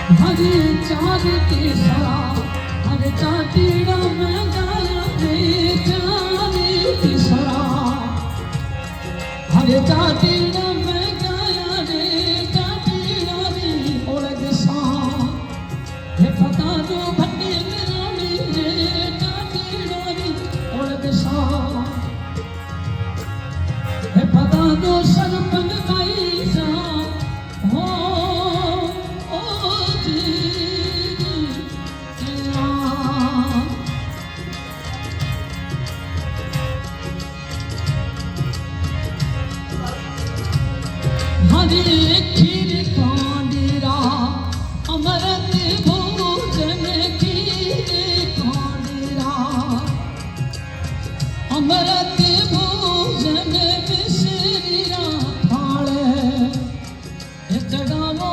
हरे चाँद की सरा हरे चाँदीड़ा में गाया रे चाँद की सरा हरे चाँदीड़ा में गाया रे चाँदीड़ा रे ओलग सा हे पता जो भट्टी रानी रे चाँदीड़ा रे ओलग सा हे पता जो सरपंच गाई सा हो हरे खीर कांडरा अमृत भोजन खीर कांडरा अमृत भोजन मिश्रिया थाल एकड़ा वो